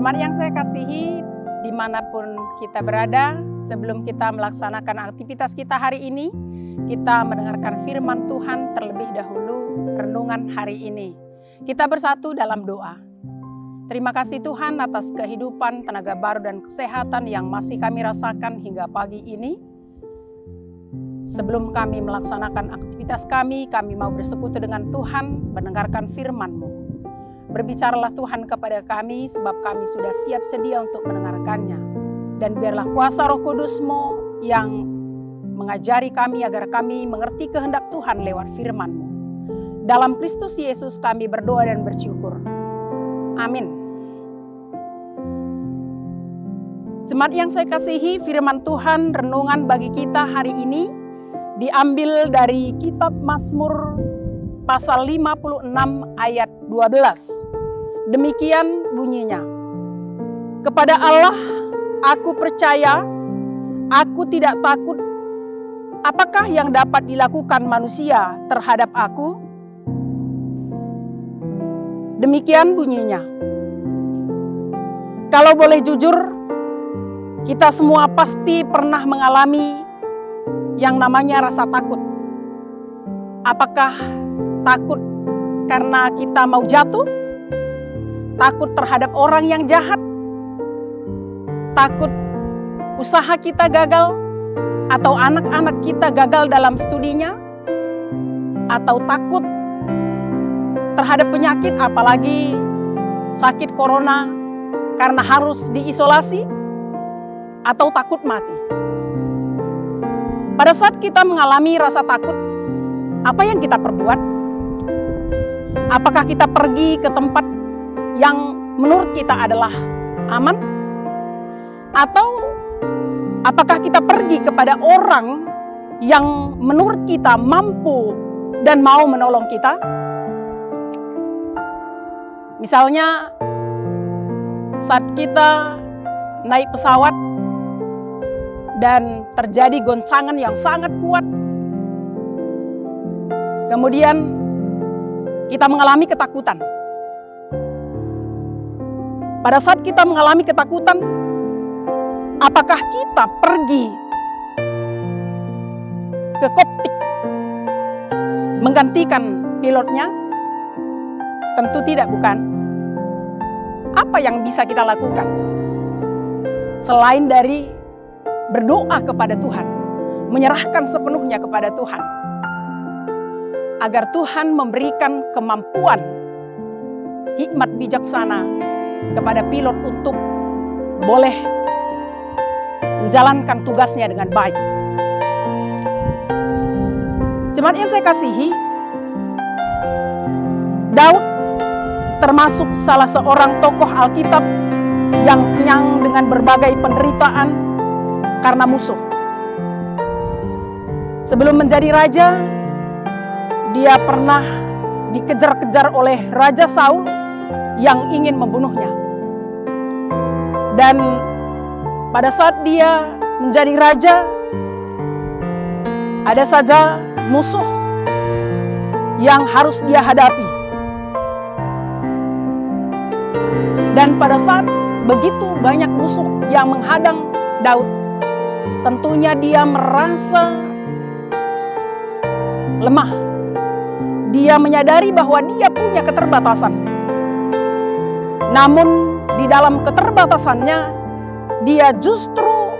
Jemaat yang saya kasihi, dimanapun kita berada, sebelum kita melaksanakan aktivitas kita hari ini, kita mendengarkan firman Tuhan terlebih dahulu renungan hari ini. Kita bersatu dalam doa. Terima kasih Tuhan atas kehidupan, tenaga baru dan kesehatan yang masih kami rasakan hingga pagi ini. Sebelum kami melaksanakan aktivitas kami mau bersekutu dengan Tuhan, mendengarkan firman-Mu. Berbicaralah Tuhan kepada kami, sebab kami sudah siap sedia untuk mendengarkannya. Dan biarlah kuasa Roh Kudus-Mu yang mengajari kami agar kami mengerti kehendak Tuhan lewat firman-Mu. Dalam Kristus Yesus kami berdoa dan bersyukur. Amin. Jemaat yang saya kasihi, firman Tuhan renungan bagi kita hari ini diambil dari kitab Mazmur pasal 56 ayat 12. Demikian bunyinya. Kepada Allah aku percaya, aku tidak takut. Apakah yang dapat dilakukan manusia terhadap aku? Demikian bunyinya. Kalau boleh jujur, kita semua pasti pernah mengalami yang namanya rasa takut. Apakah takut karena kita mau jatuh? Takut terhadap orang yang jahat? Takut usaha kita gagal? Atau anak-anak kita gagal dalam studinya? Atau takut terhadap penyakit, apalagi sakit corona karena harus diisolasi? Atau takut mati? Pada saat kita mengalami rasa takut, apa yang kita perbuat? Apakah kita pergi ke tempat yang menurut kita adalah aman? Atau apakah kita pergi kepada orang yang menurut kita mampu dan mau menolong kita? Misalnya saat kita naik pesawat dan terjadi goncangan yang sangat kuat, kemudian kita mengalami ketakutan. Pada saat kita mengalami ketakutan, apakah kita pergi ke kokpit menggantikan pilotnya? Tentu tidak, bukan? Apa yang bisa kita lakukan selain dari berdoa kepada Tuhan, menyerahkan sepenuhnya kepada Tuhan, agar Tuhan memberikan kemampuan, hikmat bijaksana kepada pilot untuk boleh menjalankan tugasnya dengan baik. Jemaat yang saya kasihi, Daud termasuk salah seorang tokoh Alkitab yang kenyang dengan berbagai penderitaan karena musuh. Sebelum menjadi raja, dia pernah dikejar-kejar oleh Raja Saul yang ingin membunuhnya. Dan pada saat dia menjadi raja, ada saja musuh yang harus dia hadapi. Dan pada saat begitu banyak musuh yang menghadang Daud, tentunya dia merasa lemah. Dia menyadari bahwa dia punya keterbatasan. Namun di dalam keterbatasannya, dia justru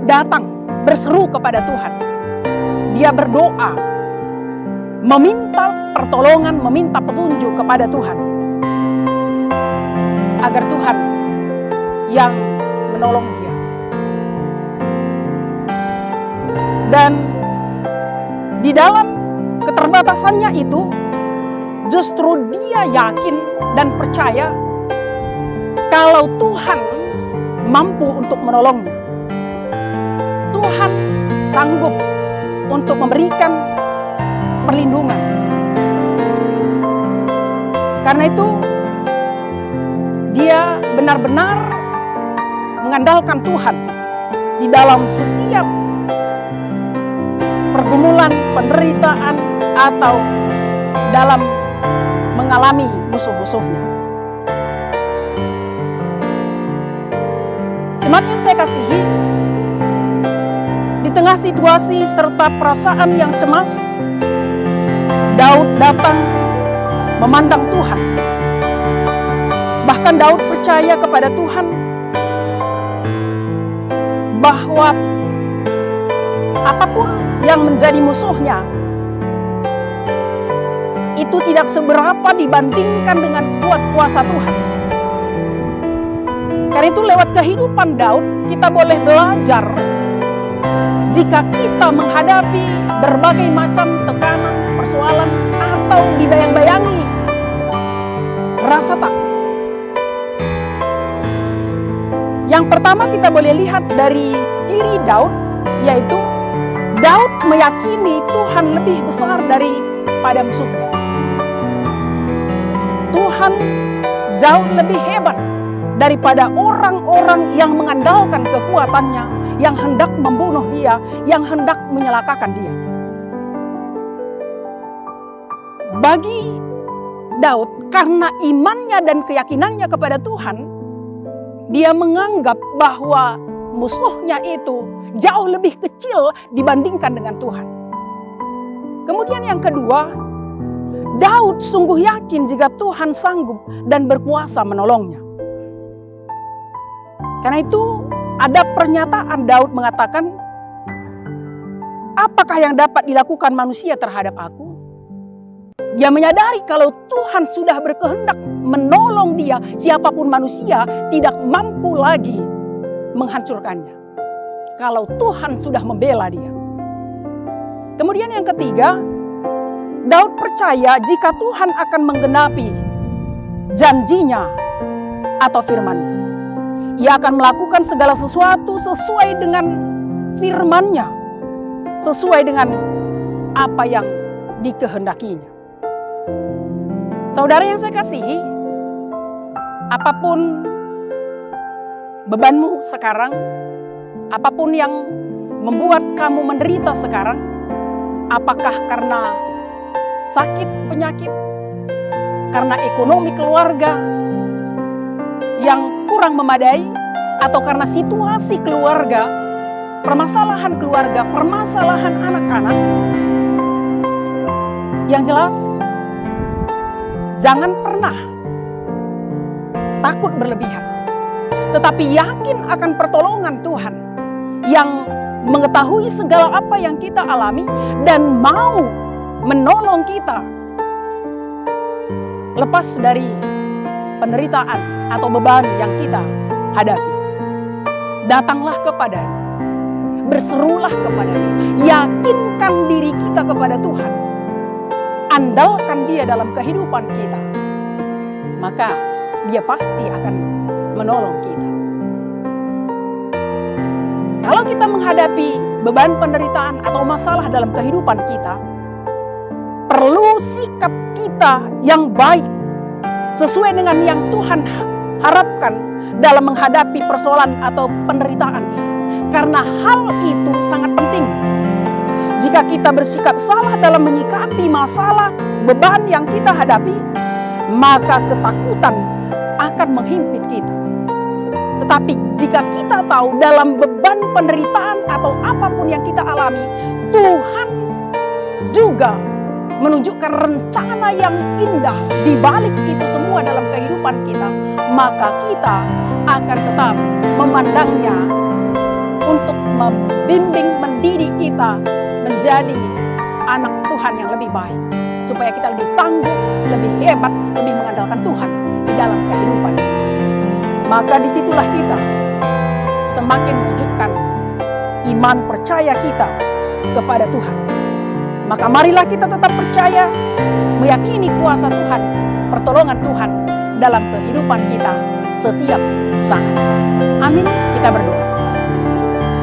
datang berseru kepada Tuhan. Dia berdoa, meminta pertolongan, meminta petunjuk kepada Tuhan, agar Tuhan yang menolong dia. Dan di dalam keterbatasannya itu, justru dia yakin dan percaya kalau Tuhan mampu untuk menolongnya. Tuhan sanggup untuk memberikan perlindungan. Karena itu, dia benar-benar mengandalkan Tuhan di dalam setiap pergumulan, penderitaan, atau dalam mengalami musuh-musuhnya. Jemaat yang saya kasihi, di tengah situasi serta perasaan yang cemas, Daud datang memandang Tuhan. Bahkan Daud percaya kepada Tuhan bahwa apapun yang menjadi musuhnya itu tidak seberapa dibandingkan dengan kuat kuasa Tuhan. Karena itu lewat kehidupan Daud kita boleh belajar, jika kita menghadapi berbagai macam tekanan, persoalan, atau dibayang-bayangi rasa takut. Yang pertama kita boleh lihat dari diri Daud, yaitu Daud meyakini Tuhan lebih besar daripada musuhnya. Tuhan jauh lebih hebat daripada orang-orang yang mengandalkan kekuatannya, yang hendak membunuh dia, yang hendak menyelakakan dia. Bagi Daud, karena imannya dan keyakinannya kepada Tuhan, dia menganggap bahwa musuhnya itu jauh lebih kecil dibandingkan dengan Tuhan. Kemudian yang kedua, Daud sungguh yakin jika Tuhan sanggup dan berkuasa menolongnya. Karena itu ada pernyataan Daud mengatakan, apakah yang dapat dilakukan manusia terhadap aku? Dia menyadari kalau Tuhan sudah berkehendak menolong dia, siapapun manusia tidak mampu lagi menghancurkannya. Kalau Tuhan sudah membela dia. Kemudian yang ketiga, Daud percaya jika Tuhan akan menggenapi janjinya atau firman-Nya. Ia akan melakukan segala sesuatu sesuai dengan firman-Nya, sesuai dengan apa yang dikehendakinya. Saudara yang saya kasihi, apapun bebanmu sekarang, apapun yang membuat kamu menderita sekarang, apakah karena sakit, penyakit, karena ekonomi keluarga yang kurang memadai, atau karena situasi keluarga, permasalahan keluarga, permasalahan anak-anak, yang jelas jangan pernah takut berlebihan, tetapi yakin akan pertolongan Tuhan yang mengetahui segala apa yang kita alami dan mau menolong kita lepas dari penderitaan atau beban yang kita hadapi. Datanglah kepadanya, berserulah kepadanya, yakinkan diri kita kepada Tuhan, andalkan Dia dalam kehidupan kita, maka Dia pasti akan menolong kita. Kalau kita menghadapi beban penderitaan atau masalah dalam kehidupan kita, perlu sikap kita yang baik sesuai dengan yang Tuhan harapkan dalam menghadapi persoalan atau penderitaan itu. Karena hal itu sangat penting. Jika kita bersikap salah dalam menyikapi masalah, beban yang kita hadapi, maka ketakutan akan menghimpit kita. Tetapi jika kita tahu dalam beban penderitaan atau apapun yang kita alami, Tuhan juga menunjukkan rencana yang indah di balik itu semua dalam kehidupan kita, maka kita akan tetap memandangnya untuk membimbing, mendidik kita menjadi anak Tuhan yang lebih baik, supaya kita lebih tangguh, lebih hebat, lebih mengandalkan Tuhan di dalam kehidupan kita. Maka disitulah kita semakin menunjukkan iman percaya kita kepada Tuhan. Maka marilah kita tetap percaya, meyakini kuasa Tuhan, pertolongan Tuhan dalam kehidupan kita setiap saat. Amin. Kita berdoa.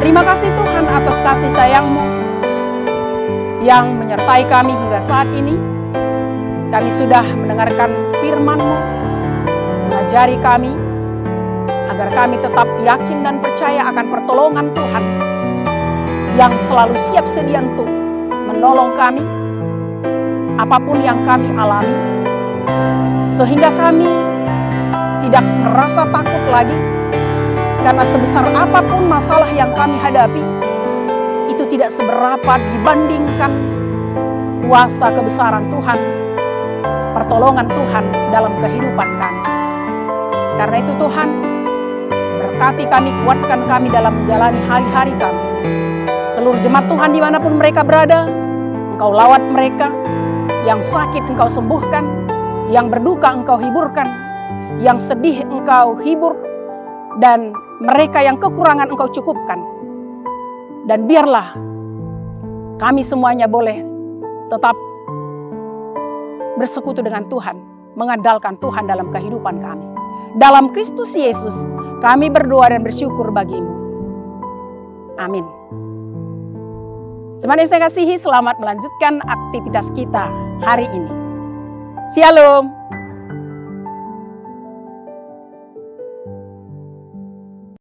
Terima kasih Tuhan atas kasih sayang-Mu yang menyertai kami hingga saat ini. Kami sudah mendengarkan firman-Mu, mengajari kami agar kami tetap yakin dan percaya akan pertolongan Tuhan yang selalu siap sedia untuk menolong kami, apapun yang kami alami, sehingga kami tidak merasa takut lagi, Karena sebesar apapun masalah yang kami hadapi, itu tidak seberapa dibandingkan kuasa kebesaran Tuhan, pertolongan Tuhan dalam kehidupan kami. Karena itu Tuhan, berkati kami, kuatkan kami dalam menjalani hari-hari kami. Seluruh jemaat Tuhan dimanapun mereka berada, Engkau lawat mereka. Yang sakit Engkau sembuhkan, yang berduka Engkau hiburkan, yang sedih Engkau hibur, dan mereka yang kekurangan Engkau cukupkan. Dan biarlah kami semuanya boleh tetap bersekutu dengan Tuhan, mengandalkan Tuhan dalam kehidupan kami. Dalam Kristus Yesus, kami berdoa dan bersyukur bagimu. Amin. Jemaat yang saya kasihi, selamat melanjutkan aktivitas kita hari ini. Shalom.